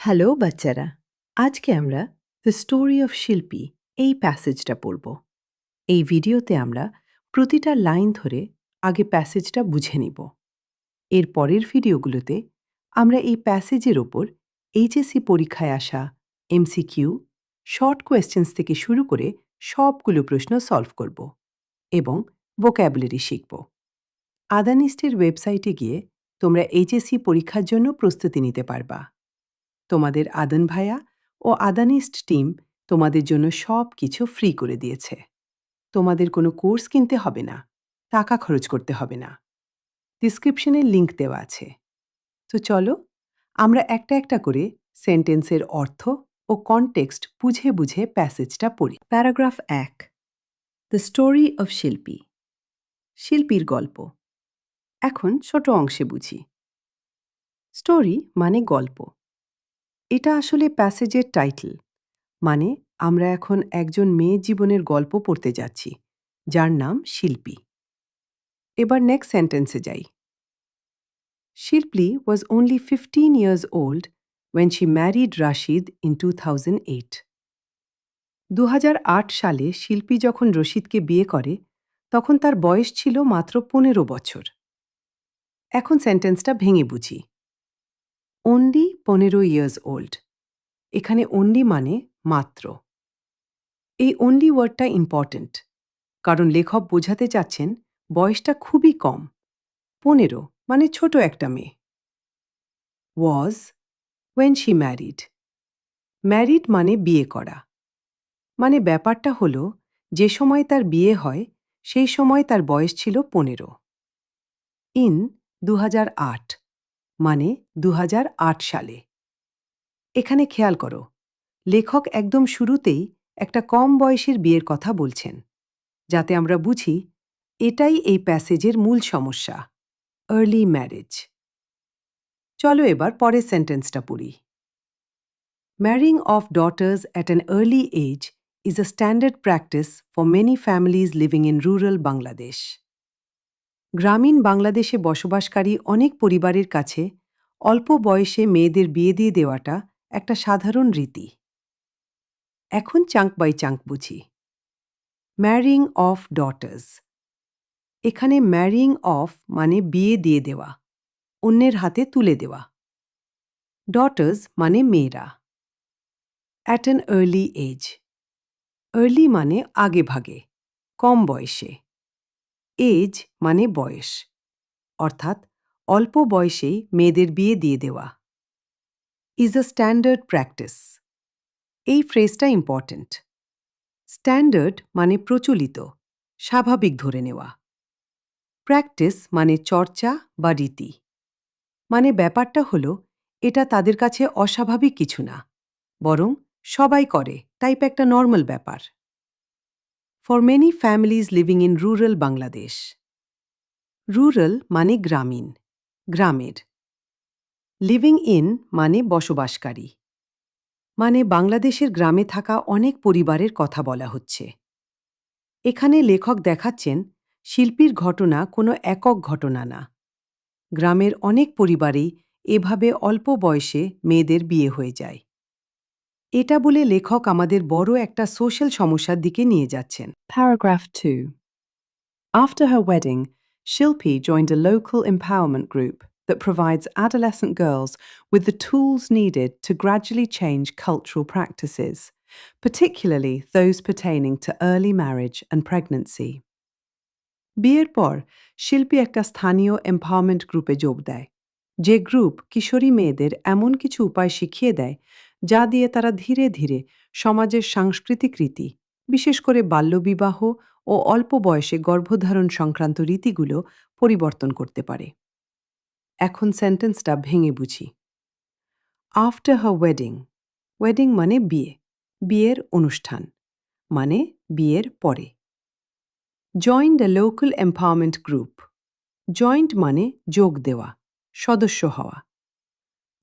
Hello বাচ্চারা, আজকে আমরা দ্য স্টোরি অফ শিল্পী এই প্যাসেজটা পড়ব। এই ভিডিওতে আমরা প্রতিটা লাইন ধরে আগে প্যাসেজটা বুঝে নিব। এর পরের ভিডিওগুলোতে আমরা এই প্যাসেজের ওপর এইচএসসি পরীক্ষায় আসা এমসিকিউ, শর্ট কোয়েশ্চেন্স থেকে শুরু করে সবগুলো প্রশ্ন সলভ করব এবং ভোক্যাবুলারি শিখব। আদানিস্টের ওয়েবসাইটে গিয়ে তোমরা এইচএসসি পরীক্ষার জন্য প্রস্তুতি নিতে পারবা। তোমাদের আদন ভাইয়া ও আদানিস্ট টিম তোমাদের জন্য সব কিছু ফ্রি করে দিয়েছে। তোমাদের কোনো কোর্স কিনতে হবে না, টাকা খরচ করতে হবে না। ডিসক্রিপশনে লিংক দেওয়া আছে। তো চলো আমরা একটা একটা করে সেন্টেন্সের অর্থ ও কনটেক্সট বুঝে বুঝে প্যাসেজটা পড়ি। প্যারাগ্রাফ 1, দ্য স্টোরি অফ শিল্পী। শিল্পীর গল্প। এখন ছোট অংশে বুঝি। স্টোরি মানে গল্প। এটা আসলে প্যাসেজের টাইটেল, মানে আমরা এখন একজন মেয়ে জীবনের গল্প পড়তে যাচ্ছি যার নাম শিল্পী। এবার নেক্সট সেন্টেন্সে যাই। শিল্পী ওয়াজ only 15 years old when she married Rashid in 2008. 2008 সালে শিল্পী যখন রশিদকে বিয়ে করে তখন তার বয়স ছিল মাত্র 15 বছর। এখন সেন্টেন্সটা ভেঙে বুঝি। only 15 years old, এখানে only মানে মাত্র। এই only ওয়ার্ডটা ইম্পর্ট্যান্ট, কারণ লেখক বোঝাতে চাচ্ছেন বয়সটা খুবই কম। 15 মানে ছোট একটা মেয়ে। ওয়াজ when she married. ম্যারিড মানে বিয়ে করা। মানে ব্যাপারটা হলো যে সময় তার বিয়ে হয় সেই সময় তার বয়স ছিল 15। ইন 2008 মানে 2008 সালে। এখানে খেয়াল করো, লেখক একদম শুরুতেই একটা কম বয়সের বিয়ের কথা বলছেন, যাতে আমরা বুঝি এটাই এই প্যাসেজের মূল সমস্যা, আর্লি ম্যারেজ। চলো এবার পরের সেন্টেন্সটা পড়ি। Marrying off daughters at an early age is a standard practice for many families living in rural Bangladesh. গ্রামীণ বাংলাদেশে বসবাসকারী অনেক পরিবারের কাছে অল্প বয়সে মেয়েদের বিয়ে দিয়ে দেওয়াটা একটা সাধারণ রীতি। এখন চাঙ্ক বাই চাঙ্ক বুঝি। ম্যারিং অফ ডটার্স। এখানে ম্যারিং অফ মানে বিয়ে দিয়ে দেওয়া, অন্যের হাতে তুলে দেওয়া। ডটার্স মানে মেয়েরা। At an early age. Early মানে আগে ভাগে, কম বয়সে। এজ মানে বয়স, অর্থাৎ অল্প বয়সেই মেয়েদের বিয়ে দিয়ে দেওয়া। Is a standard practice. এই ফ্রেজটা ইম্পর্ট্যান্ট। স্ট্যান্ডার্ড মানে প্রচলিত, স্বাভাবিক ধরে নেওয়া। প্র্যাকটিস মানে চর্চা বা রীতি। মানে ব্যাপারটা হলো এটা তাদের কাছে অস্বাভাবিক কিছু না, বরং সবাই করে টাইপ একটা নর্মাল ব্যাপার। For many families living in rural Bangladesh. Rural মানে গ্রামীণ, গ্রামের। লিভিং ইন মানে বসবাসকারী, মানে বাংলাদেশের গ্রামে থাকা অনেক পরিবারের কথা বলা হচ্ছে। এখানে লেখক দেখাচ্ছেন শিল্পীর ঘটনা কোনো একক ঘটনা না, গ্রামের অনেক পরিবারেই এভাবে অল্প বয়সে মেয়েদের বিয়ে হয়ে যায়। এটা বলে লেখক আমাদের বড় একটা সোশ্যাল সমস্যার দিকে নিয়ে যাচ্ছেন। Paragraph 2. After her wedding, Shilpi joined a local empowerment group that provides adolescent girls with the tools needed to gradually change cultural practices, particularly those pertaining to early marriage and pregnancy. বিয়ের পর শিল্পী একটা স্থানীয় empowerment গ্রুপে যোগ দেয়, যে group কিশোরী মেয়েদের এমন কিছু উপায় শিখিয়ে দেয় যা দিয়ে তারা ধীরে ধীরে সমাজের সাংস্কৃতিক রীতি, বিশেষ করে বাল্যবিবাহ ও অল্প বয়সে গর্ভধারণ সংক্রান্ত রীতিগুলো পরিবর্তন করতে পারে। এখন সেন্টেন্সটা ভেঙে বুঝি। After her wedding. ওয়েডিং মানে বিয়ে, বিয়ের অনুষ্ঠান, মানে বিয়ের পরে। জয়েন্ড এ লোকাল এম্পাওয়ারমেন্ট গ্রুপ। জয়েন্ট মানে যোগ দেওয়া, সদস্য হওয়া।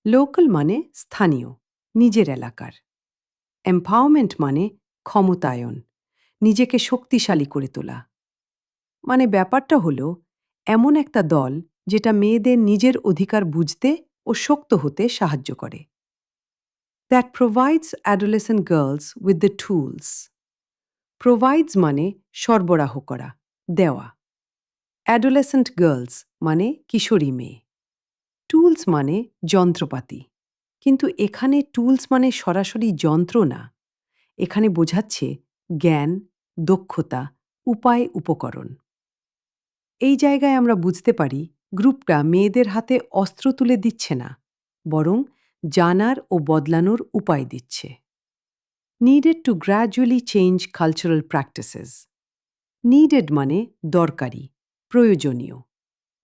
লোকাল মানে স্থানীয়, নিজের এলাকার। এম্পাওয়ারমেন্ট মানে ক্ষমতায়ন, নিজেকে শক্তিশালী করে তোলা। মানে ব্যাপারটা হলো এমন একটা দল যেটা মেয়েদের নিজের অধিকার বুঝতে ও শক্ত হতে সাহায্য করে। That provides adolescent girls with the tools. Provides মানে সরবরাহ করা, দেওয়া। অ্যাডোলেসেন্ট গার্লস মানে কিশোরী মেয়ে। টুলস মানে যন্ত্রপাতি। কিন্তু এখানে টুলস মানে সরাসরি যন্ত্র না, এখানে বোঝাচ্ছে জ্ঞান, দক্ষতা, উপায়, উপকরণ। এই জায়গায় আমরা বুঝতে পারি গ্রুপটা মেয়েদের হাতে অস্ত্র তুলে দিচ্ছে না, বরং জানার ও বদলানোর উপায় দিচ্ছে। Needed to gradually change cultural practices. Needed মানে দরকারি, প্রয়োজনীয়।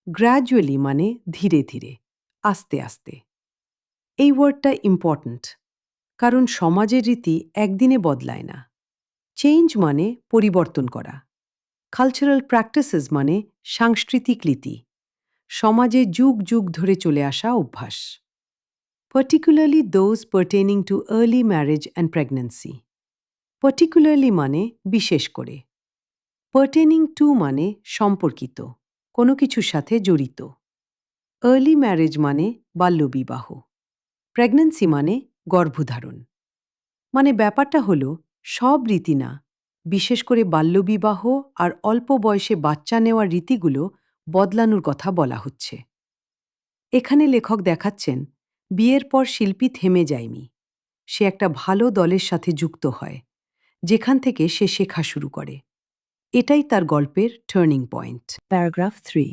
গ্র্যাজুয়ালি মানে ধীরে ধীরে, আস্তে আস্তে। এই ওয়ার্ডটা ইম্পর্ট্যান্ট, কারণ সমাজের রীতি একদিনে বদলায় না। চেঞ্জ মানে পরিবর্তন করা। কালচারাল প্র্যাকটিসেস মানে সাংস্কৃতিক রীতি, সমাজে যুগ যুগ ধরে চলে আসা অভ্যাস। Particularly those pertaining to early marriage and pregnancy. Particularly মানে বিশেষ করে। পার্টেনিং টু মানে সম্পর্কিত, কোনো কিছুর সাথে জড়িত। আর্লি ম্যারেজ মানে বাল্যবিবাহ। প্রেগন্যান্সি মানে গর্ভধারণ। মানে ব্যাপারটা হলো সব রীতি না, বিশেষ করে বাল্যবিবাহ আর অল্প বয়সে বাচ্চা নেওয়ার রীতিগুলো বদলানোর কথা বলা হচ্ছে। এখানে লেখক দেখাচ্ছেন বিয়ের পর শিল্পী থেমে যায়নি, সে একটা ভালো দলের সাথে যুক্ত হয়, যেখান থেকে সে শেখা শুরু করে। এটাই তার গল্পের turning point. Paragraph 3.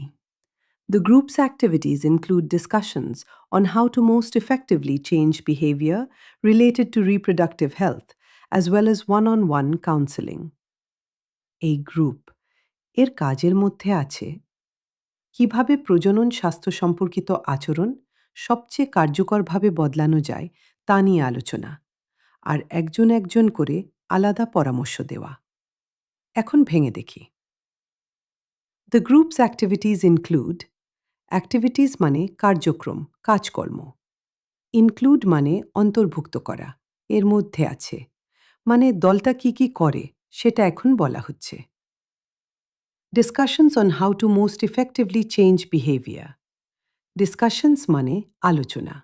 The group's activities include discussions on how to most effectively change behavior related to reproductive health, as well as one-on-one counseling. এই গ্রুপ এর কাজের মধ্যে আছে কিভাবে প্রজনন স্বাস্থ্য সম্পর্কিত আচরণ সবচেয়ে কার্যকরভাবে বদলানো যায় তা নিয়ে আলোচনা, আর একজন একজন করে আলাদা পরামর্শ দেওয়া। এখন ভেঙে দেখি। The group's activities include. Activities মানে কার্যক্রম, কাজকর্ম। ইনক্লুড মানে অন্তর্ভুক্ত করা, এর মধ্যে আছে, মানে দলটা কি কি করে সেটা এখন বলা হচ্ছে। Discussions on how to most effectively change behaviour. Discussions মানে আলোচনা।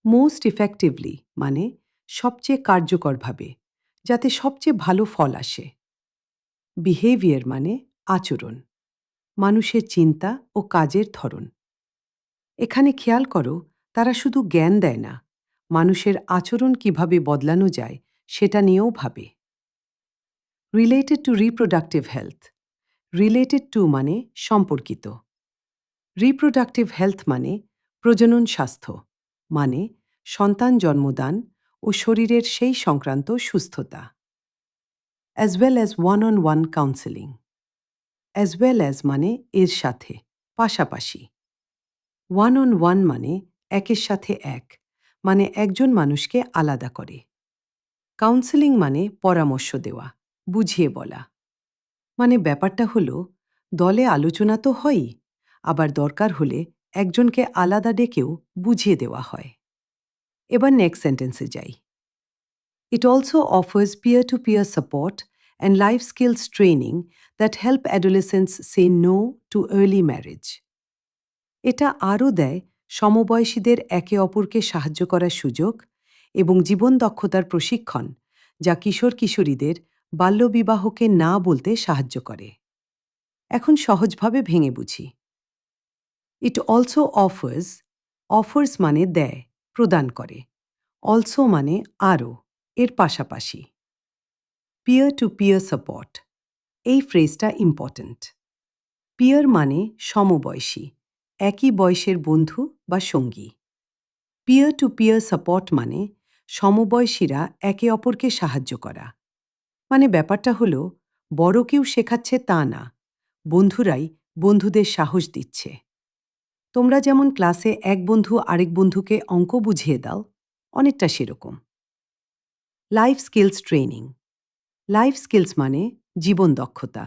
মোস্ট ইফেক্টিভলি মানে সবচেয়ে কার্যকরভাবে, যাতে সবচেয়ে ভালো ফল আসে। বিহেভিয়ার মানে আচরণ, মানুষের চিন্তা ও কাজের ধরন। এখানে খেয়াল করো, তারা শুধু জ্ঞান দেয় না, মানুষের আচরণ কিভাবে বদলানো যায় সেটা নিয়েও ভাবে। Related to reproductive health. Related to মানে সম্পর্কিত। রিপ্রোডাক্টিভ হেলথ মানে প্রজনন স্বাস্থ্য, মানে সন্তান জন্মদান ও শরীরের সেই সংক্রান্ত সুস্থতা। As well as one-on-one counselling. As well as মানে এর সাথে, পাশাপাশি। ওয়ান-অন-ওয়ান মানে একের সাথে এক, মানে একজন মানুষকে আলাদা করে। কাউন্সেলিং মানে পরামর্শ দেওয়া, বুঝিয়ে বলা। মানে ব্যাপারটা হলো দলে আলোচনা তো হয়ই, আবার দরকার হলে একজনকে আলাদা ডেকেও বুঝিয়ে দেওয়া হয়। এবার নেক্সট সেন্টেন্সে যাই। It also offers peer-to-peer support and life skills training that help adolescents say no to early marriage. এটা আরও দেয় সমবয়সীদের একে অপরকে সাহায্য করার সুযোগ এবং জীবন দক্ষতার প্রশিক্ষণ, যা কিশোর কিশোরীদের বাল্যবিবাহকে না বলতে সাহায্য করে। এখন সহজভাবে ভেঙে বুঝি। It also offers. অফার্স মানে দেয়, প্রদান করে। অলসো মানে আরও, এর পাশাপাশি। পিয়ার টু পিয়ার সাপোর্ট, এই ফ্রেজটা ইম্পর্ট্যান্ট। পিয়ার মানে সমবয়সী, একই বয়সের বন্ধু বা সঙ্গী। পিয়ার টু পিয়ার সাপোর্ট মানে সমবয়সীরা একে অপরকে সাহায্য করা। মানে ব্যাপারটা হলো বড় কেউ শেখাচ্ছে তা না, বন্ধুরাই বন্ধুদের সাহস দিচ্ছে। তোমরা যেমন ক্লাসে এক বন্ধু আরেক বন্ধুকে অঙ্ক বুঝিয়ে দাও, অনেকটা সেরকম। Life skills training. Life skills মানে জীবন দক্ষতা,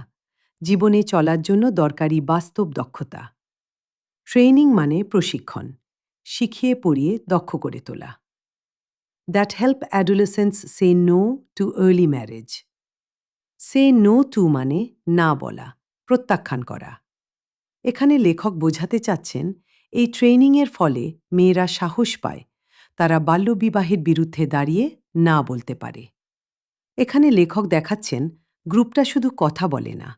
জীবনে চলার জন্য দরকারি বাস্তব দক্ষতা। ট্রেনিং মানে প্রশিক্ষণ, শিখিয়ে পড়িয়ে দক্ষ করে তোলা। That help adolescents say no to early marriage. Say no to মানে না বলা, প্রত্যাখ্যান করা। এখানে লেখক বোঝাতে চাচ্ছেন এই ট্রেনিংয়ের ফলে মেয়েরা সাহস পায় তারা বাল্যবিবাহের বিরুদ্ধে দাঁড়িয়ে না বলতে পারে। এখানে লেখক দেখাচ্ছেন গ্রুপটা শুধু কথা বলে না,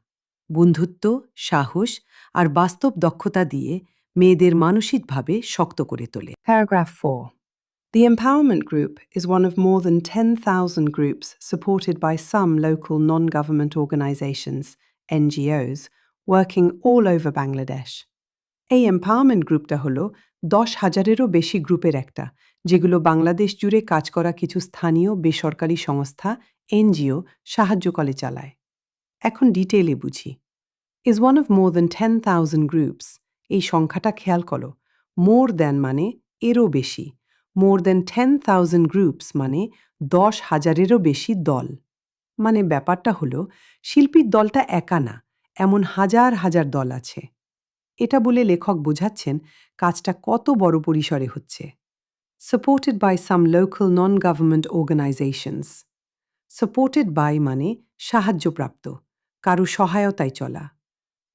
বন্ধুত্ব, সাহস আর বাস্তব দক্ষতা দিয়ে মেয়েদের মানসিকভাবে শক্ত করে তোলে। Paragraph 4. The Empowerment Group is one of more than 10,000 groups supported by some local non-government organizations, NGOs, working all over Bangladesh. এই এম্পাওয়ারমেন্ট গ্রুপটা হলো 10,000-এরও বেশি গ্রুপের একটা, যেগুলো বাংলাদেশ জুড়ে কাজ করা কিছু স্থানীয় বেসরকারি সংস্থা, এনজিও সাহায্য করে চালায়। এখন ডিটেইলে বুঝি। Is one of more than 10,000 groups, এই সংখ্যাটা খেয়াল করো। মোর দ্যান মানে এরও বেশি, মোর দ্যান 10,000 গ্রুপস মানে 10,000-এরও বেশি দল। মানে ব্যাপারটা হলো শিল্পীর দলটা একা না, এমন হাজার হাজার দল আছে। এটা বলে লেখক বোঝাচ্ছেন কাজটা কত বড় পরিসরে হচ্ছে। Supported by some local non government organisations. Supported by মানে সাহায্যপ্রাপ্ত, কারো সহায়তায় চলা।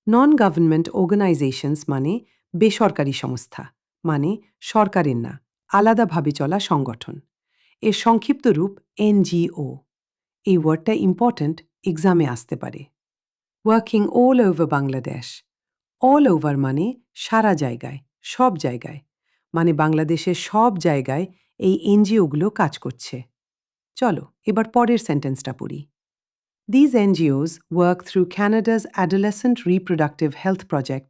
নন গভর্নমেন্ট অর্গানাইজেশনস মানে বেসরকারি সংস্থা, মানে সরকারের না, আলাদাভাবে চলা সংগঠন। এর সংক্ষিপ্ত রূপ এনজিও। এই ওয়ার্ডটা ইম্পর্ট্যান্ট, এক্সামে আসতে পারে। Working all over Bangladesh. All over মানে সারা জায়গায়, সব জায়গায়, মানে বাংলাদেশের সব জায়গায় এই এনজিওগুলো কাজ করছে। চলো এবার পরের সেন্টেন্সটা পড়ি। These NGOs work through Canada's Adolescent Reproductive Health Project,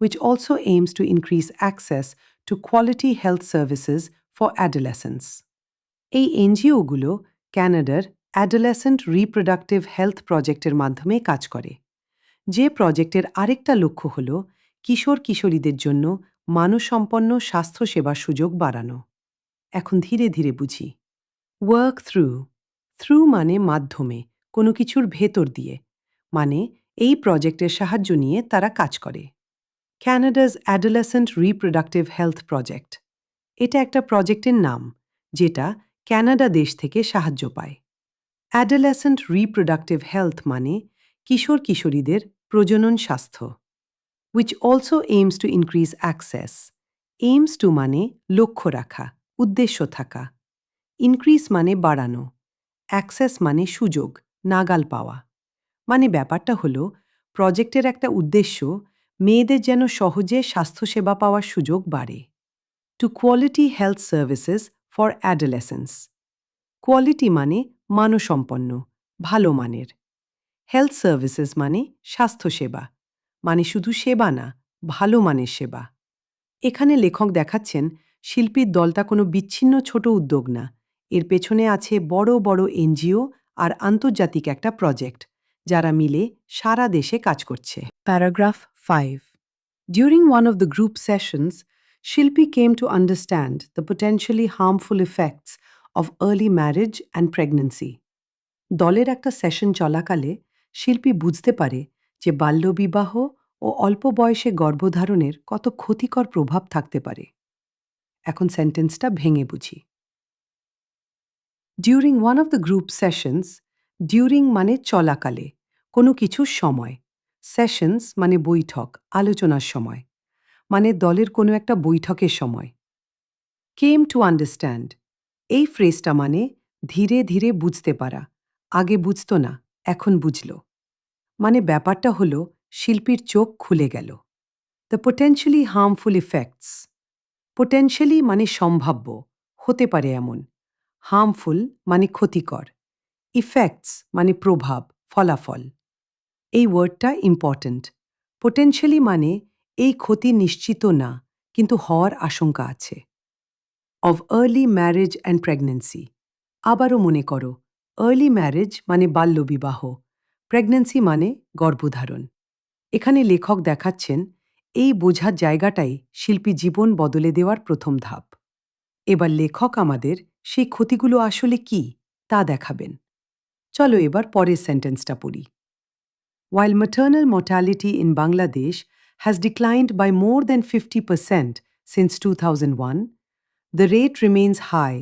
which also aims to increase access to quality health services for adolescents. এই এনজিওগুলো ক্যানাডার অ্যাডোলেসেন্ট রিপ্রোডাক্টিভ হেলথ প্রজেক্টের মাধ্যমে কাজ করে, যে প্রজেক্টের আরেকটা লক্ষ্য হল কিশোর কিশোরীদের জন্য মানসম্পন্ন স্বাস্থ্যসেবার সুযোগ বাড়ানো। এখন ধীরে ধীরে বুঝি। Work through. থ্রু মানে মাধ্যমে, কোনো কিছুর ভেতর দিয়ে, মানে এই প্রজেক্টের সাহায্য নিয়ে তারা কাজ করে। Canada's adolescent reproductive health project, এটা একটা প্রজেক্টের নাম যেটা ক্যানাডা দেশ থেকে সাহায্য পায়। অ্যাডোলেসেন্ট রিপ্রোডাক্টিভ হেলথ মানে কিশোর কিশোরীদের প্রজনন স্বাস্থ্য। which also aims to increase access. aims to মানে লক্ষ্য রাখা, উদ্দেশ্য থাকা। increase মানে বাড়ানো। access মানে সুযোগ, নাগাল পাওয়া। মানে ব্যাপারটা হলো প্রজেক্টের একটা উদ্দেশ্য মেয়েদের যেন সহজে স্বাস্থ্যসেবা পাওয়ার সুযোগ বাড়ে। To quality health services for adolescence. Quality মানে মানসম্পন্ন, ভালো মানের। হেলথ সার্ভিসেস মানে স্বাস্থ্যসেবা, মানে শুধু সেবা না, ভালো মানের সেবা। এখানে লেখক দেখাচ্ছেন শিল্পীর দলটা কোনো বিচ্ছিন্ন ছোট উদ্যোগ না, এর পেছনে আছে বড় বড় এনজিও আর আন্তর্জাতিক একটা প্রজেক্ট, যারা মিলে সারা দেশে কাজ করছে। Paragraph 5. During one of the group sessions, Shilpi came to understand the potentially harmful effects of early marriage and pregnancy. দলের একটা সেশন চলাকালে শিল্পী বুঝতে পারে যে বাল্যবিবাহ ও অল্প বয়সে গর্ভধারণের কত ক্ষতিকর প্রভাব থাকতে পারে। এখন সেন্টেন্সটা ভেঙে বুঝি। During one of the group sessions, during মানে চলাকালে, কোনো কিছুর সময়। সেশনস মানে বৈঠক, আলোচনার সময়, মানে দলের কোনো একটা বৈঠকের সময়। কেম টু আন্ডারস্ট্যান্ড, এই ফ্রেজটা মানে ধীরে ধীরে বুঝতে পারা, আগে বুঝত না, এখন বুঝল। মানে ব্যাপারটা হলো শিল্পীর চোখ খুলে গেল। The potentially harmful effects. Potentially মানে সম্ভাব্য, হতে পারে এমন। হার্মফুল মানে ক্ষতিকর। ইফেক্টস মানে প্রভাব, ফলাফল। এই ওয়ার্ডটা ইম্পর্ট্যান্ট। পোটেনশিয়ালি মানে এই ক্ষতি নিশ্চিত না, কিন্তু হওয়ার আশঙ্কা আছে। Of early marriage and pregnancy. আবারও মনে করো, আর্লি ম্যারেজ মানে বাল্যবিবাহ, প্রেগন্যান্সি মানে গর্ভধারণ। এখানে লেখক দেখাচ্ছেন এই বোঝার জায়গাটাই শিল্পী জীবন বদলে দেওয়ার প্রথম ধাপ। এবার লেখক আমাদের সেই ক্ষতিগুলো আসলে কি তা দেখাবেন। চলো এবার পরের সেন্টেন্সটা পড়ি। While maternal mortality in Bangladesh has declined by more than 50% since 2001, the rate remains high,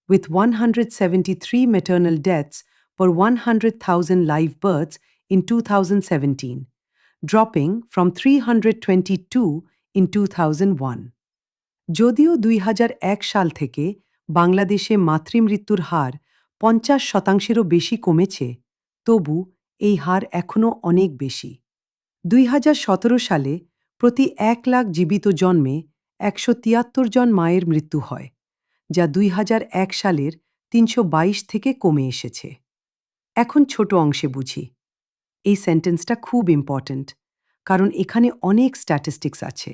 with 173 maternal deaths per 100,000 live births in 2017, dropping from 322 in 2001. যদিও 2001 সাল থেকে বাংলাদেশে মাতৃমৃত্যুর হার 50%-এরও বেশি কমেছে, তবু এই হার এখনও অনেক বেশি। 2017 সালে প্রতি 1 লাখ জীবিত জন্মে 173 জন মায়ের মৃত্যু হয়, যা 2001 সালের 322 থেকে কমে এসেছে। এখন ছোট অংশে বুঝি। এই সেন্টেন্সটা খুব ইম্পর্ট্যান্ট, কারণ এখানে অনেক স্ট্যাটিস্টিক্স আছে।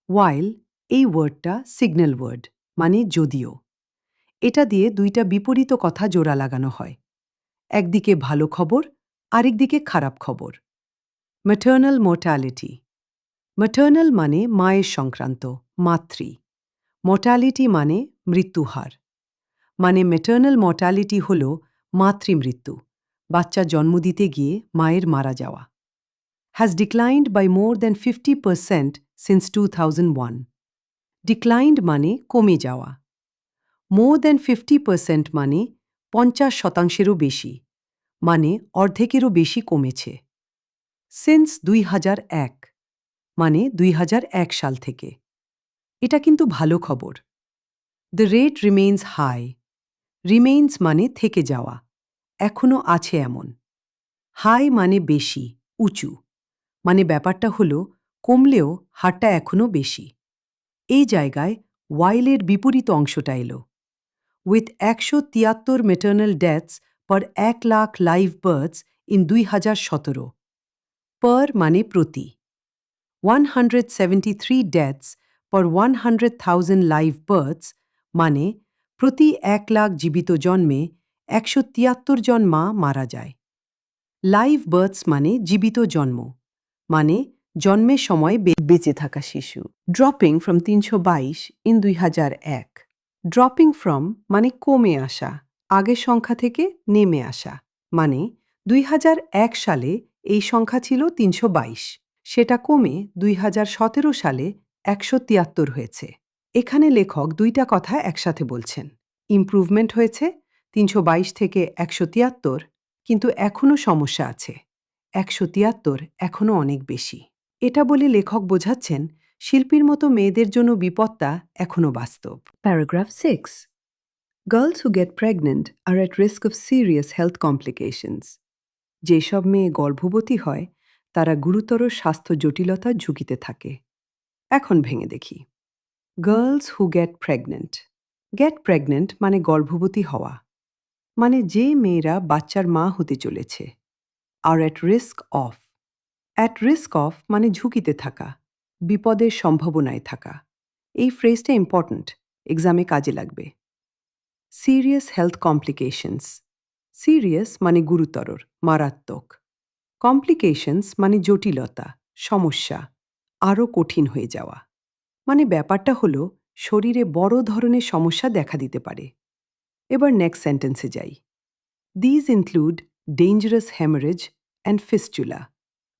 ওয়াইল এই ওয়ার্ডটা সিগন্যাল ওয়ার্ড, মানে যদিও। এটা দিয়ে দুইটা বিপরীত কথা জোড়া লাগানো হয়। একদিকে ভালো খবর, আরেকদিকে খারাপ খবর। Maternal mortality. ম্যাটার্নাল মানে মায়ের সংক্রান্ত, মাতৃ। মোর্টালিটি মানে মৃত্যুহার। মানে ম্যাটার্নাল মর্টালিটি হল মাতৃমৃত্যু, বাচ্চা জন্ম দিতে গিয়ে মায়ের মারা যাওয়া। Has declined by more than 50% since 2001। Declined মানে কমে যাওয়া। মোর দ্যান 50% মানে 50%-এরও বেশি, মানে অর্ধেকেরও বেশি কমেছে। সিন্স 2001 মানে 2001 সাল থেকে। এটা কিন্তু ভালো খবর। The rate remains high. Remains মানে থেকে যাওয়া, এখনও আছে এমন। হাই মানে বেশি, উঁচু, মানে ব্যাপারটা হলো কমলেও হারটা এখনও বেশি। এই জায়গায় ওয়াইলের বিপরীত অংশটা এলো। With 173 maternal deaths per 1 lakh live বার্থস in 2017। পার মানে প্রতি। 173 ডেথস পার 100,000 লাইভ বার্থস মানে প্রতি 1 লাখ জীবিত জন্মে 173 জন মা মারা যায়। লাইভ বার্থস মানে জীবিত জন্ম, মানে জন্মের সময় বেঁচে থাকা শিশু। Dropping from 322 in 2001। Dropping from মানে কমে আসা, আগের সংখ্যা থেকে নেমে আসা। মানে 2001 সালে এই সংখ্যা ছিল 322, সেটা কমে 2017 সালে 173 হয়েছে। এখানে লেখক দুইটা কথা একসাথে বলছেন। ইমপ্রুভমেন্ট হয়েছে 322 থেকে 173, কিন্তু এখনও সমস্যা আছে। 173 এখনও অনেক বেশি। এটা বলে লেখক বোঝাচ্ছেন শিল্পীর মতো মেয়েদের জন্য বিপদটা এখনও বাস্তব। Paragraph 6. Girls who get pregnant are at risk of serious health complications. যেসব মেয়ে গর্ভবতী হয় তারা গুরুতর স্বাস্থ্য জটিলতার ঝুঁকিতে থাকে। এখন ভেঙে দেখি। Girls who get pregnant. Get pregnant মানে গর্ভবতী হওয়া, মানে যে মেয়েরা বাচ্চার মা হতে চলেছে। আর at risk of. At risk of মানে ঝুঁকিতে থাকা, বিপদের সম্ভাবনায় থাকা। এই ফ্রেজটা ইম্পর্ট্যান্ট, এক্সামে কাজে লাগবে। Serious health complications. সিরিয়াস মানে গুরুতর, মারাত্মক। কমপ্লিকেশনস মানে জটিলতা, সমস্যা, আরও কঠিন হয়ে যাওয়া। মানে ব্যাপারটা হলো শরীরে বড় ধরনের সমস্যা দেখা দিতে পারে। এবার নেক্সট সেন্টেন্সে যাই। These include dangerous hemorrhage and fistula,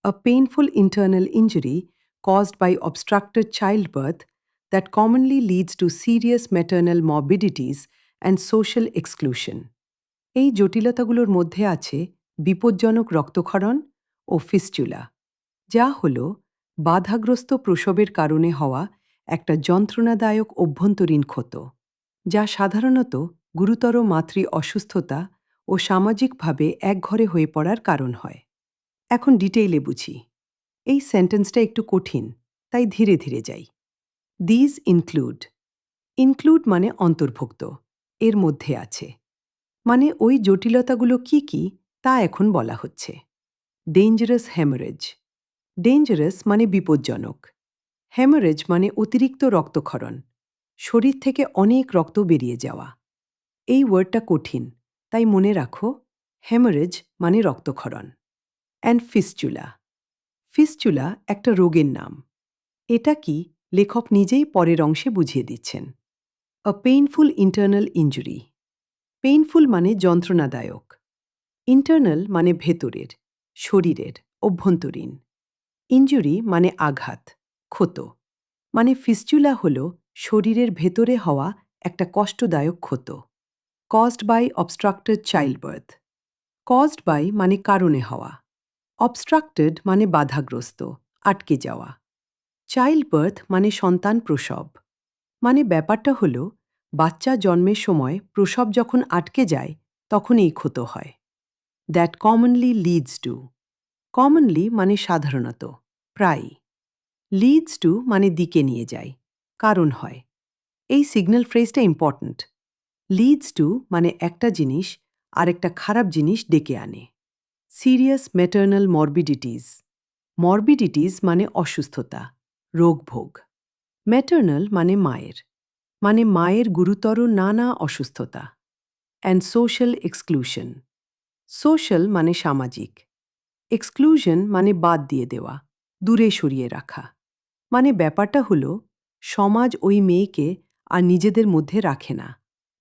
a painful internal injury caused by obstructed childbirth that commonly leads to serious maternal morbidities and social exclusion. এই জটিলতাগুলোর মধ্যে আছে বিপজ্জনক রক্তক্ষরণ ও ফিস্চুলা, যা হল বাধাগ্রস্ত প্রসবের কারণে হওয়া একটা যন্ত্রণাদায়ক অভ্যন্তরীণ ক্ষত, যা সাধারণত গুরুতর মাতৃ অসুস্থতা ও সামাজিকভাবে একঘরে হয়ে পড়ার কারণ হয়। এখন ডিটেইলে বুঝি। এই সেন্টেন্সটা একটু কঠিন, তাই ধীরে ধীরে যাই। These include. ইনক্লুড মানে অন্তর্ভুক্ত, এর মধ্যে আছে, মানে ওই জটিলতাগুলো কি কি তা এখন বলা হচ্ছে। Dangerous haemorrhage. ডেঞ্জারাস মানে বিপজ্জনক। হ্যামারেজ মানে অতিরিক্ত রক্তক্ষরণ, শরীর থেকে অনেক রক্ত বেরিয়ে যাওয়া। এই ওয়ার্ডটা কঠিন, তাই মনে রাখো হ্যামারেজ মানে রক্তক্ষরণ। And fistula. ফিস্চুলা একটা রোগের নাম। এটা কি লেখক নিজেই পরের অংশে বুঝিয়ে দিচ্ছেন। আ পেইনফুল ইন্টারনাল ইনজুরি। পেইনফুল মানে যন্ত্রণাদায়ক। ইন্টারনাল মানে ভেতরের, শরীরের, অভ্যন্তরীণ। ইনজুরি মানে আঘাত, ক্ষত। মানে ফিস্চুলা হল শরীরের ভেতরে হওয়া একটা কষ্টদায়ক ক্ষত। Caused by obstructed childbirth. Caused by মানে কারণে হওয়া। Obstructed মানে বাধাগ্রস্ত, আটকে যাওয়া। Childbirth মানে সন্তান প্রসব। মানে ব্যাপারটা হলো বাচ্চা জন্মের সময় প্রসব যখন আটকে যায় তখন এই ক্ষত হয়। That commonly leads to. Commonly মানে সাধারণত, প্রায়ই। লিডস টু মানে দিকে নিয়ে যায়, কারণ হয়। এই সিগন্যাল ফ্রেজটা ইম্পর্ট্যান্ট। লিডস টু মানে একটা জিনিস আরেকটা খারাপ জিনিস ডেকে আনে। Serious maternal মরবিডিটিস। মরবিডিটিস মানে অসুস্থতা, রোগভোগ। ম্যাটার্নাল মানে মায়ের গুরুতর নানা অসুস্থতা। And social exclusion. সোশ্যাল মানে সামাজিক। এক্সক্লুশন মানে বাদ দিয়ে দেওয়া, দূরে সরিয়ে রাখা। মানে ব্যাপারটা হলো সমাজ ওই মেয়েকে আর নিজেদের মধ্যে রাখে না,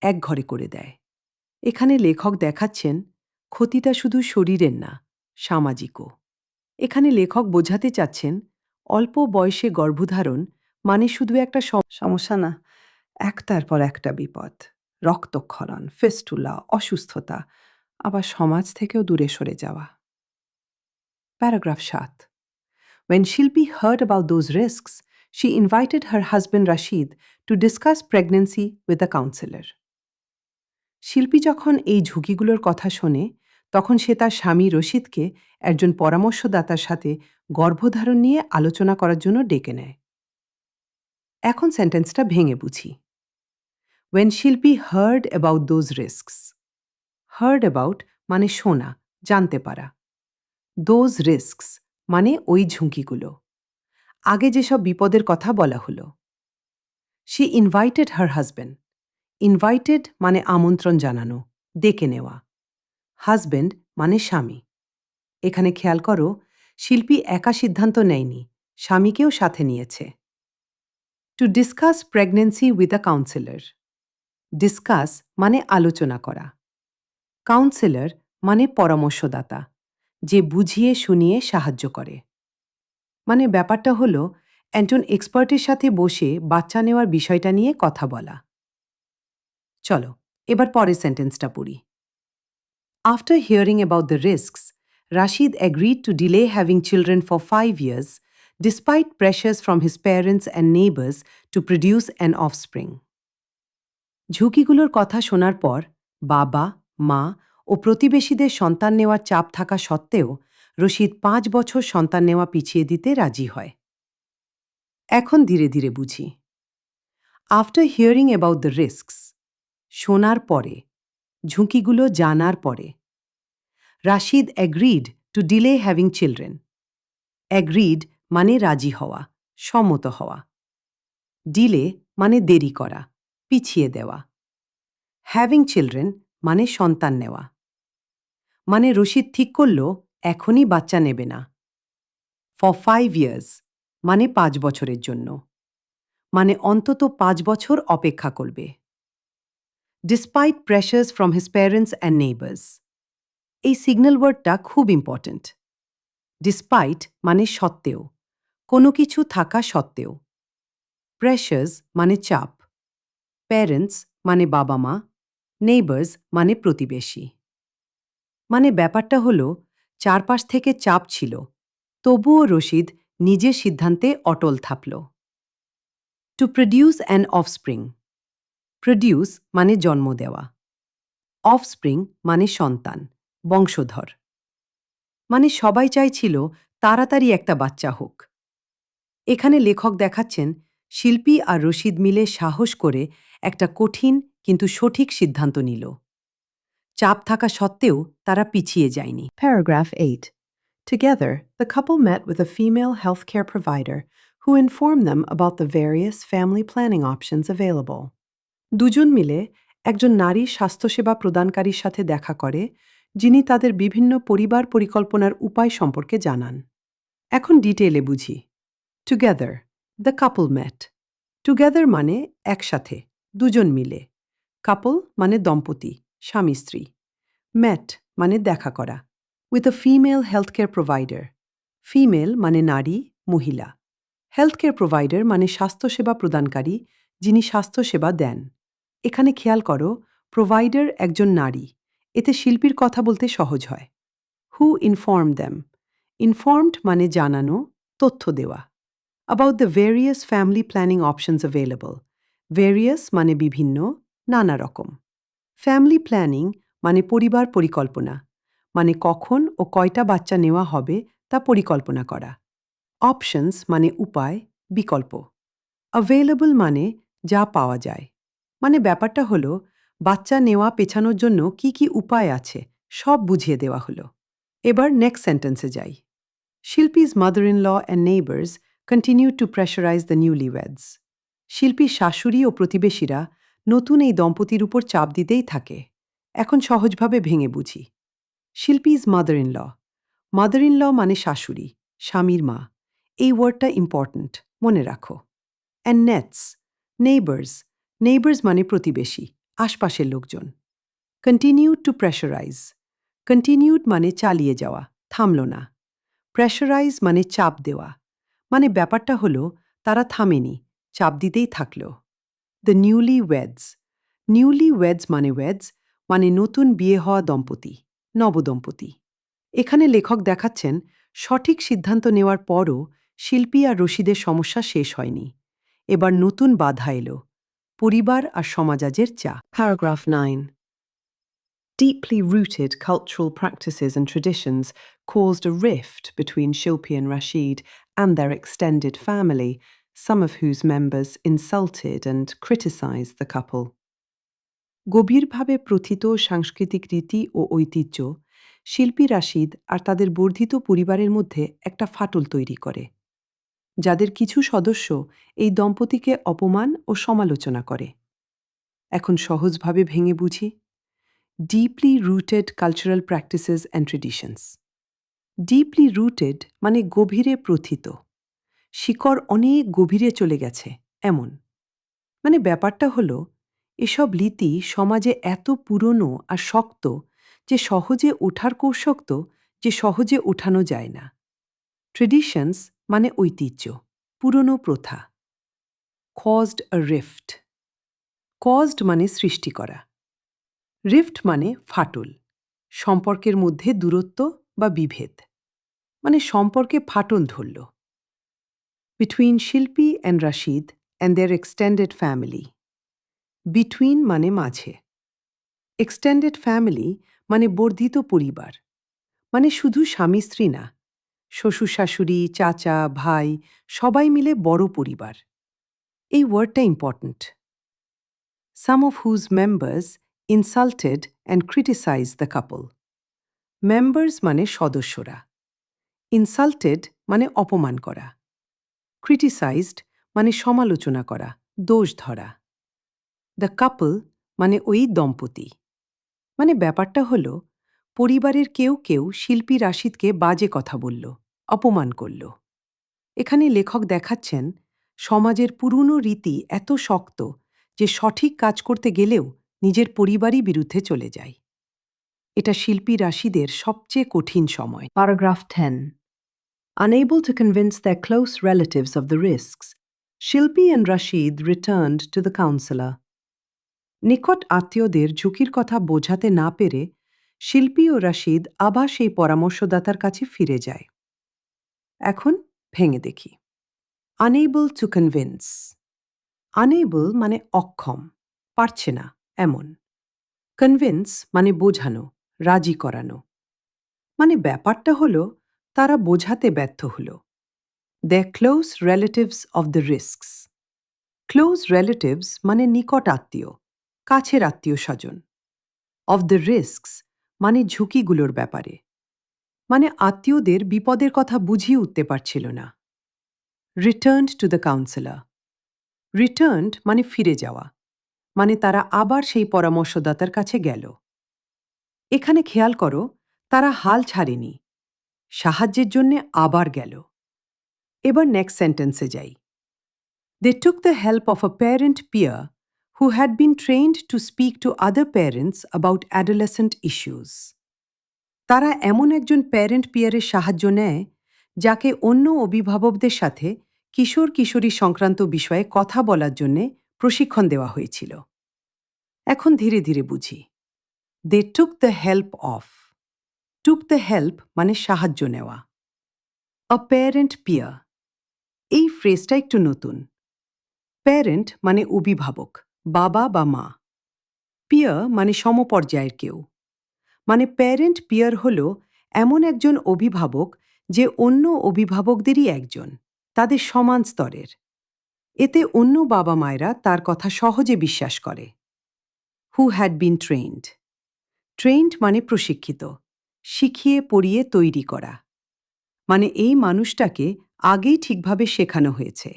এক ঘরে করে দেয়। এখানে লেখক দেখাচ্ছেন ক্ষতিটা শুধু শরীরের না, সামাজিকও। এখানে লেখক বোঝাতে চাচ্ছেন অল্প বয়সে গর্ভধারণ মানে শুধু একটা সমস্যা না, একটার পর একটা বিপদ, রক্তক্ষরণ, ফিস্টুলা, অসুস্থতা, আবার সমাজ থেকেও দূরে সরে যাওয়া। Paragraph 7. When Shilpi heard about those risks, she invited her husband Rashid to discuss pregnancy with a counselor. শিল্পী যখন এই ঝুঁকিগুলোর কথা শোনে তখন সে তার স্বামী রশিদকে একজন পরামর্শদাতার সাথে গর্ভধারণ নিয়ে আলোচনা করার জন্য ডেকে নেয়। এখন সেন্টেন্সটা ভেঙে বুঝি। When Shilpi heard about those risks. Heard about মানে শোনা, জানতে পারা। Those risks মানে ওই ঝুঁকিগুলো। আগে যেসব বিপদের কথা বলা হলো। She invited her husband. Invited মানে আমন্ত্রণ জানানো, ডেকে নেওয়া। হাজব্যান্ড মানে স্বামী। এখানে খেয়াল করো, শিল্পী একা সিদ্ধান্ত নেয়নি, স্বামীকেও সাথে নিয়েছে। To discuss pregnancy with a councillor. Discuss মানে আলোচনা করা। কাউন্সিলর মানে পরামর্শদাতা, যে বুঝিয়ে শুনিয়ে সাহায্য করে। মানে ব্যাপারটা হলো একজন এক্সপার্টের সাথে বসে বাচ্চা নেওয়ার বিষয়টা নিয়ে কথা বলা। চলো এবার পরের সেন্টেন্সটা পড়ি। After hearing about the risks, Rashid agreed to delay having children for 5 years, despite pressures from his parents and neighbors to produce an offspring. ঝুঁকিগুলোর কথা শোনার পর বাবা, মা ও প্রতিবেশীদের সন্তান নেওয়ার চাপ থাকা সত্ত্বেও রশিদ 5 বছর সন্তান নেওয়া পিছিয়ে দিতে রাজি হয়। এখন ধীরে ধীরে বুঝি। After hearing about the risks, শোনার পরে, ঝুঁকিগুলো জানার পরে। Rashid agreed two delay having children. Agreed মানে রাজি হওয়া, সম্মত হওয়া। ডিলে মানে দেরি করা, পিছিয়ে দেওয়া। হ্যাভিং চিলড্রেন মানে সন্তান নেওয়া। মানে রশিদ ঠিক করল এখনই বাচ্চা নেবে না। ফর 5 ইয়ার্স মানে 5 বছরের জন্য। মানে অন্তত 5 বছর অপেক্ষা করবে। Despite pressures from his parents and neighbours. এই সিগন্যাল ওয়ার্ডটা খুব ইম্পর্ট্যান্ট। ডিসপাইট মানে সত্ত্বেও, কোনো কিছু থাকা সত্ত্বেও। প্রেশার্স মানে চাপ। প্যারেন্টস মানে বাবা মা, নেইবার্স মানে প্রতিবেশী। মানে ব্যাপারটা হলো চারপাশ থেকে চাপ ছিল, তবুও রশিদ নিজের সিদ্ধান্তে অটল থাকল। To produce an offspring. Produce মানে জন্ম দেওয়া। অফস্প্রিং মানে সন্তান, বংশধর। মানে সবাই চাইছিল তাড়াতাড়ি একটা বাচ্চা হোক। এখানে লেখক দেখাচ্ছেন শিল্পী আর রশিদ মিলে সাহস করে একটা কঠিন কিন্তু সঠিক সিদ্ধান্ত নিল। চাপ থাকা সত্ত্বেও তারা পিছিয়ে যায়নি। Paragraph 8. Together, the couple met with a female healthcare provider who informed them about the various family planning options available. দুজন মিলে একজন নারী স্বাস্থ্যসেবা প্রদানকারীর সাথে দেখা করে, যিনি তাদের বিভিন্ন পরিবার পরিকল্পনার উপায় সম্পর্কে জানান। এখন ডিটেইলে বুঝি। Together, the couple met. Together মানে একসাথে, দুজন মিলে। কাপল মানে দম্পতি, স্বামী স্ত্রী। ম্যাট মানে দেখা করা। With a female healthcare provider. Female মানে নারী, মহিলা। হেলথকেয়ার প্রোভাইডার মানে স্বাস্থ্যসেবা প্রদানকারী, যিনি স্বাস্থ্যসেবা দেন। এখানে খেয়াল করো, প্রোভাইডার একজন নারী, এতে শিল্পীর কথা বলতে সহজ হয়। হু ইনফর্ম দ্যাম। ইনফর্মড মানে জানানো, তথ্য দেওয়া। About the various family planning options available. Various মানে বিভিন্ন, নানা রকম। ফ্যামিলি প্ল্যানিং মানে পরিবার পরিকল্পনা, মানে কখন ও কয়টা বাচ্চা নেওয়া হবে তা পরিকল্পনা করা। অপশনস মানে উপায়, বিকল্প। অ্যাভেলেবল মানে যা পাওয়া যায়, মানে ব্যাপারটা হলো বাচ্চা নেওয়া পেছানোর জন্য কি কি উপায় আছে সব বুঝিয়ে দেওয়া হলো। এবার নেক্সট সেন্টেন্সে যাই। শিল্পী's mother-in-law and neighbors continued to pressurize the newlyweds. শিল্পীর শাশুড়ি ও প্রতিবেশীরা নতুন এই দম্পতির উপর চাপ দিতেই থাকে। এখন সহজভাবে ভেঙে বুঝি। শিল্পী's mother-in-law. mother-in-law মানে শাশুড়ি, স্বামীর মা। এই ওয়ার্ডটা ইম্পর্ট্যান্ট, মনে রাখো। And নেটস, neighbours. নেইবার্স মানে প্রতিবেশী, আশপাশের লোকজন। Continued two pressurise. কন্টিনিউড মানে চালিয়ে যাওয়া, থামল না। প্রেশারাইজ মানে চাপ দেওয়া, মানে ব্যাপারটা হলো তারা থামেনি, চাপ দিতেই থাকল। The newlyweds. Newlyweds মানে নতুন বিয়ে হওয়া দম্পতি, নবদম্পতি। এখানে লেখক দেখাচ্ছেন সঠিক সিদ্ধান্ত নেওয়ার পরও শিল্পী আর রশিদের সমস্যা শেষ হয়নি। এবার নতুন বাধা এলো, পরিবার আর সমাজের চাপ। Paragraph 9. Deeply rooted cultural practices and traditions caused a rift between Shilpi and Rashid and their extended family, some of whose members insulted and criticized the couple. গভীরভাবে প্রথিত সাংস্কৃতিক রীতি ও ঐতিহ্য শিল্পী রাশিদ আর তাদের বর্ধিত পরিবারের মধ্যে একটা ফাটল তৈরি করে, যাদের কিছু সদস্য এই দম্পতিকে অপমান ও সমালোচনা করে। এখন সহজভাবে ভেঙে বুঝি। Deeply rooted cultural practices and traditions. Deeply rooted মানে গভীরে প্রথিত, শিকড় অনেক গভীরে চলে গেছে এমন। মানে ব্যাপারটা হলো এসব রীতি সমাজে এত পুরনো আর শক্ত যে সহজে ওঠার কৌশক্ত যে সহজে ওঠানো যায় না। ট্রেডিশনস মানে ঐতিহ্য, পুরনো প্রথা। কজড আ রিফট। কজড মানে সৃষ্টি করা, রিফট মানে ফাটল, সম্পর্কের মধ্যে দূরত্ব বা বিভেদ, মানে সম্পর্কে ফাটল ধরল। Between Shilpi and Rashid and their extended family. Between মানে মাঝে, এক্সটেন্ডেড ফ্যামিলি মানে বর্ধিত পরিবার, মানে শুধু স্বামী স্ত্রী না, শ্বশুর শাশুড়ি, চাচা, ভাই সবাই মিলে বড় পরিবার। এই ওয়ার্ডটা important. Some of whose members insulted and criticise the couple. Members মানে সদস্যরা, ইনসাল্টেড মানে অপমান করা, ক্রিটিসাইজড মানে সমালোচনা করা, দোষ ধরা। দ্য কাপল মানে ওই দম্পতি, মানে ব্যাপারটা হলো পরিবারের কেউ কেউ শিল্পী রাশিদকে বাজে কথা বলল, অপমান করল। এখানে লেখক দেখাচ্ছেন সমাজের পুরনো রীতি এত শক্ত যে সঠিক কাজ করতে গেলেও নিজের পরিবারই বিরুদ্ধে চলে যায়। এটা শিল্পী রাশিদের সবচেয়ে কঠিন সময়। Paragraph 10. Unable to convince their close relatives of the risks, Shilpi and Rashid returned to the counselor. নিকট আত্মীয়দের ঝুঁকির কথা বোঝাতে না পেরে শিল্পী ও রাশিদ আবার সেই পরামর্শদাতার কাছে ফিরে যায়। এখন ভেঙে দেখি। Unable to convince. আনএবল মানে অক্ষম, পারছে না এমন। কনভিন্স মানে বোঝানো, রাজি করানো। মানে ব্যাপারটা হলো তারা বোঝাতে ব্যর্থ হলো। The close relatives of the risks. Close relatives মানে নিকট আত্মীয়, কাছের আত্মীয় স্বজন। অফ দ্য রিস্কস মানে ঝুঁকিগুলোর ব্যাপারে, মানে আত্মীয়দের বিপদের কথা বুঝিয়ে উঠতে পারছিল না। Returned to the counsellor. Returned মানে ফিরে যাওয়া, মানে তারা আবার সেই পরামর্শদাতার কাছে গেল। এখানে খেয়াল করো, তারা হাল ছাড়েনি, সাহায্যের জন্যে আবার গেল। এবার নেক্সট সেন্টেন্সে যাই। They took the help of a parent peer who had been trained to speak to other parents about adolescent issues. তারা এমন একজন প্যারেন্ট পিয়ারের সাহায্য নেয় যাকে অন্য অভিভাবকদের সাথে কিশোর কিশোরী সংক্রান্ত বিষয়ে কথা বলার জন্য প্রশিক্ষণ দেওয়া হয়েছিল। এখন ধীরে ধীরে বুঝি। They took the help of. Took the help মানে সাহায্য নেওয়া। আ প্যারেন্ট পিয়ার, এই ফ্রেজটা একটু নতুন। প্যারেন্ট মানে অভিভাবক, বাবা বা মা। পিয়ার মানে সমপর্যায়ের কেউ। মানে প্যারেন্ট পিয়ার হল এমন একজন অভিভাবক যে অন্য অভিভাবকদেরই একজন, তাদের সমান স্তরের। এতে অন্য বাবা মায়েরা তার কথা সহজে বিশ্বাস করে। Who had been trend. Trend মানে প্রশিক্ষিত, শিখিয়ে পড়িয়ে তৈরি করা। মানে এই মানুষটাকে আগেই ঠিকভাবে শেখানো হয়েছে।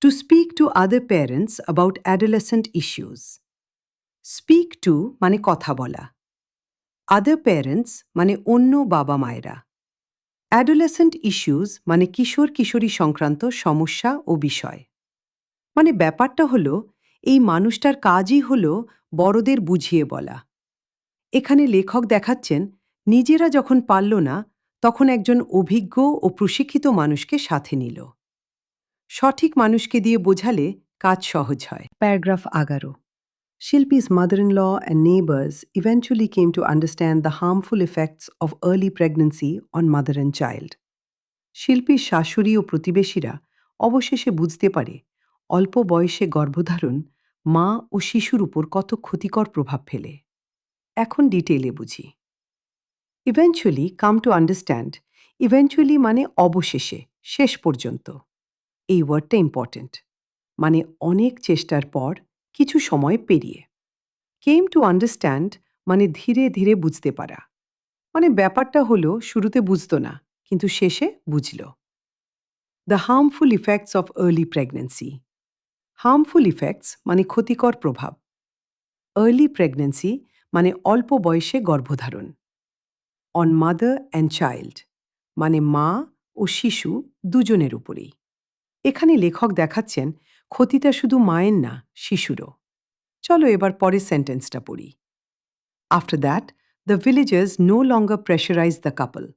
To speak to other parents about adolescent issues. Speak to মানে কথা বলা। আদার প্যারেন্টস মানে অন্য বাবা মায়েরা। অ্যাডোলেসেন্ট ইস্যুস মানে কিশোর কিশোরী সংক্রান্ত সমস্যা ও বিষয়। মানে ব্যাপারটা হলো এই মানুষটার কাজই হলো বড়দের বুঝিয়ে বলা। এখানে লেখক দেখাচ্ছেন নিজেরা যখন পারল না তখন একজন অভিজ্ঞ ও প্রশিক্ষিত মানুষকে সাথে নিল। সঠিক মানুষকে দিয়ে বোঝালে কাজ সহজ হয়। Paragraph 11। Shilpi's mother-in-law and neighbors eventually came to understand the harmful effects of early pregnancy on mother and child. শিল্পীর শাশুড়ি ও প্রতিবেশীরা অবশেষে বুঝতে পারে অল্প বয়সে গর্ভধারণ মা ও শিশুর উপর কত ক্ষতিকর প্রভাব ফেলে। এখন ডিটেইলে বুঝি। Eventually come to understand. Eventually মানে অবশেষে, শেষ পর্যন্ত। এই ওয়ার্ডটা ইম্পর্ট্যান্ট। মানে অনেক চেষ্টার পর, কিছু সময় পেরিয়ে। কেম টু আন্ডারস্ট্যান্ড মানে ধীরে ধীরে বুঝতে পারা। মানে ব্যাপারটা হলো শুরুতে বুঝতো না, কিন্তু শেষে বুঝল। The harmful effects of early pregnancy. Harmful effects মানে ক্ষতিকর প্রভাব। আর্লি প্রেগন্যান্সি মানে অল্প বয়সে গর্ভধারণ। অন মাদার অ্যান্ড চাইল্ড মানে মা ও শিশু দুজনের উপরেই। এখানে লেখক দেখাচ্ছেন ক্ষতিটা শুধু মায়ের না, শিশুরও। চলো এবার পরের সেন্টেন্সটা পড়ি। After that, the villagers no longer pressurized the couple.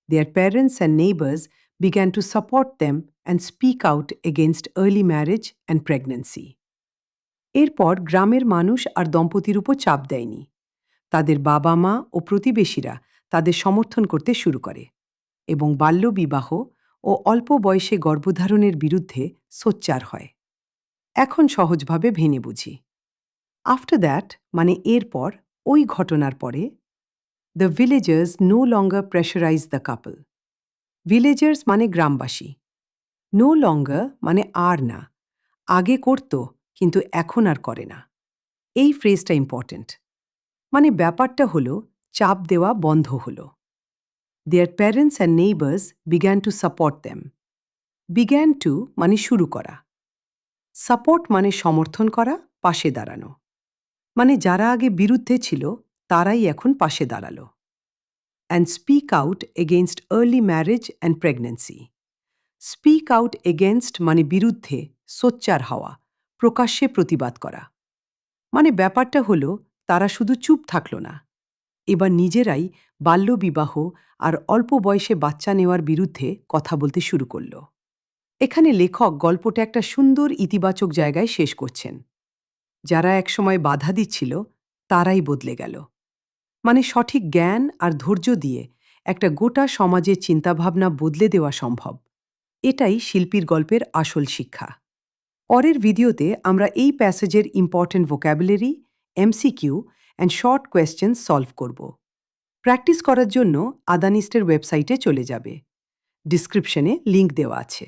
Their parents and neighbors began to support them and speak out against early marriage and pregnancy. এরপর গ্রামের মানুষ আর দম্পতির উপর চাপ দেয়নি। তাদের বাবা মা ও প্রতিবেশীরা তাদের সমর্থন করতে শুরু করে এবং বাল্যবিবাহ ও অল্প বয়সে গর্ভধারণের বিরুদ্ধে সোচ্চার হয়। এখন সহজভাবে ভেঙে বুঝি। আফটার দ্যাট মানে এরপর, ওই ঘটনার পরে, the villagers no longer pressurise the couple. Villagers মানে গ্রামবাসী। নো লঙ্গার মানে আর না, আগে করত কিন্তু এখন আর করে না। এই ফ্রেজটা ইম্পর্ট্যান্ট। মানে ব্যাপারটা হলো চাপ দেওয়া বন্ধ হলো। Their parents and neighbours began to support them. Began to মানে শুরু করা। সাপোর্ট মানে সমর্থন করা, পাশে দাঁড়ানো। মানে যারা আগে বিরুদ্ধে ছিল তারাই এখন পাশে দাঁড়ালো। And speak out against early marriage and pregnancy. Speak out against মানে বিরুদ্ধে, সোচ্চার হওয়া, প্রকাশ্যে প্রতিবাদ করা। মানে ব্যাপারটা হলো তারা শুধু চুপ থাকল না, এবার নিজেরাই বাল্যবিবাহ আর অল্প বয়সে বাচ্চা নেওয়ার বিরুদ্ধে কথা বলতে শুরু করল। এখানে লেখক গল্পটা একটা সুন্দর ইতিবাচক জায়গায় শেষ করছেন। যারা একসময় বাধা দিচ্ছিল তারাই বদলে গেল। মানে সঠিক জ্ঞান আর ধৈর্য দিয়ে একটা গোটা সমাজের চিন্তাভাবনা বদলে দেওয়া সম্ভব। এটাই শিল্পীর গল্পের আসল শিক্ষা। পরের ভিডিওতে আমরা এই প্যাসেজের important vocabulary, MCQ and short question solve করব। প্র্যাকটিস করার জন্য আদানিস্টের ওয়েবসাইটে চলে যাবে। ডিসক্রিপশনে লিংক দেওয়া আছে।